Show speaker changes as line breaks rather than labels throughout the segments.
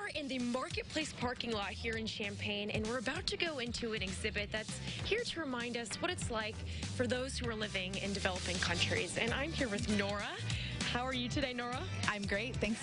are in the Marketplace parking lot here in Champaign, and we're about to go into an exhibit that's here to remind us what it's like for those who are living in developing countries. And I'm here with Nora. How are you today, Nora?
I'm great. Thanks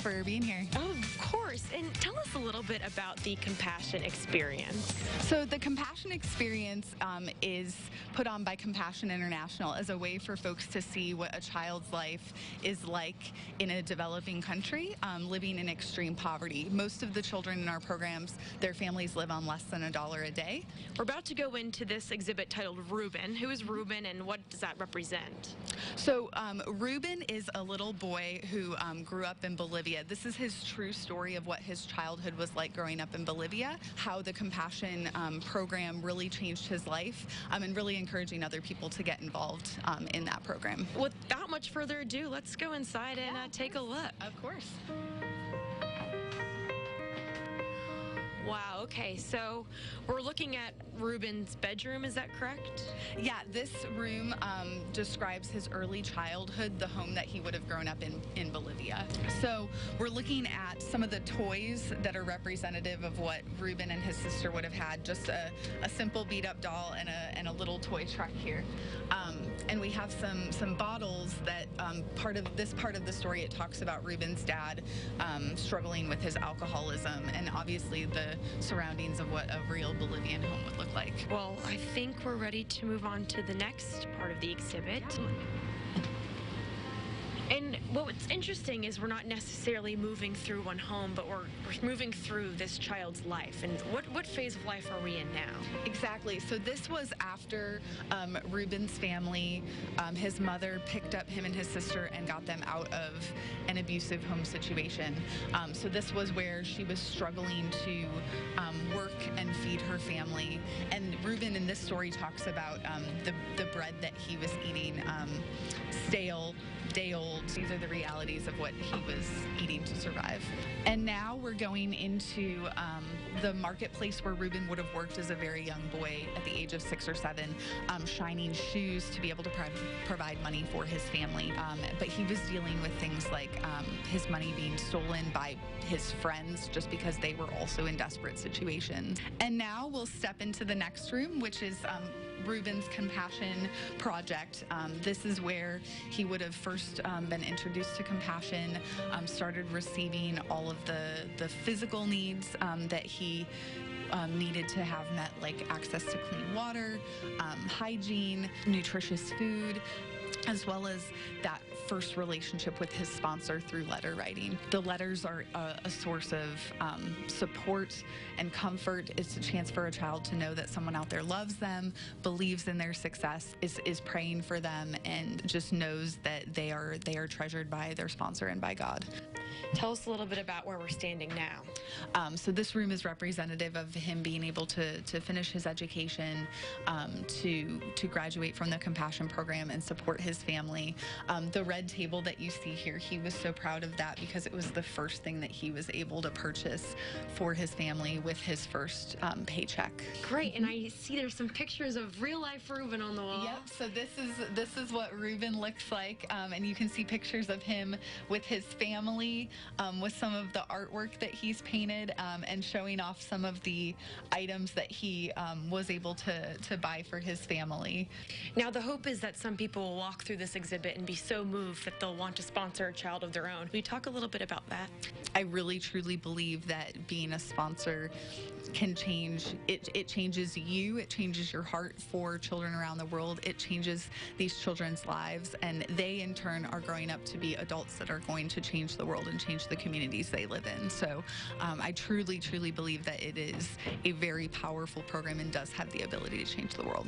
for being here.
Oh, of course. And tell us a little bit about the Compassion Experience.
So the Compassion Experience is put on by Compassion International as a way for folks to see what a child's life is like in a developing country, living in extreme poverty. Most of the children in our programs, their families live on less than $1 a day.
We're about to go into this exhibit titled Ruben. Who is Ruben and what does that represent?
So Ruben is a little boy who grew up in Bolivia. This is his true story of what his childhood was like growing up in Bolivia, how the Compassion program really changed his life, and really encouraging other people to get involved in that program.
Without much further ado, let's go inside and take a look.
Of course.
Wow, okay, so we're looking at Ruben's bedroom, is that correct?
Yeah, this room describes his early childhood, the home that he would have grown up in Bolivia. So we're looking at some of the toys that are representative of what Ruben and his sister would have had, just a simple beat-up doll and a little toy truck here. And we have some bottles that part of the story, it talks about Ruben's dad struggling with his alcoholism and obviously the surroundings of what a real Bolivian home would look like.
Well, I think we're ready to move on to the next part of the exhibit. And what's interesting is we're not necessarily moving through one home, but we're moving through this child's life. And what phase of life are we in now?
Exactly. So this was after Ruben's family, his mother picked up him and his sister and got them out of an abusive home situation. So this was where she was struggling to work and feed her family. And Ruben in this story talks about the bread that he was eating, stale, day old. These are the realities of what he was eating to survive. And now we're going into the marketplace where Ruben would have worked as a very young boy at the age of 6 or 7, shining shoes to be able to provide money for his family. But he was dealing with things like his money being stolen by his friends just because they were also in desperate situations. And now we'll step into the next room, which is Ruben's Compassion Project. This is where he would have first been introduced to Compassion, started receiving all of the physical needs that he needed to have met, like access to clean water, hygiene, nutritious food, as well as that first relationship with his sponsor through letter writing. The letters are a source of support and comfort. It's a chance for a child to know that someone out there loves them, believes in their success, is praying for them, and just knows that they are treasured by their sponsor and by God.
Tell us a little bit about where we're standing now.
So this room is representative of him being able to finish his education, to graduate from the Compassion program and support his family. The red table that you see here, he was so proud of that because it was the first thing that he was able to purchase for his family with his first paycheck.
Great, and I see there's some pictures of real life Ruben on the wall.
Yep, so this is what Ruben looks like, and you can see pictures of him with his family, with some of the artwork that he's painted, and showing off some of the items that he was able to buy for his family.
Now the hope is that some people will walk through this exhibit and be so moved that they'll want to sponsor a child of their own. Will you talk a little bit about that?
I really truly believe that being a sponsor can change. It changes you. It changes your heart for children around the world. It changes these children's lives, and they in turn are growing up to be adults that are going to change the world and change the communities they live in. So I truly believe that it is a very powerful program and does have the ability to change the world.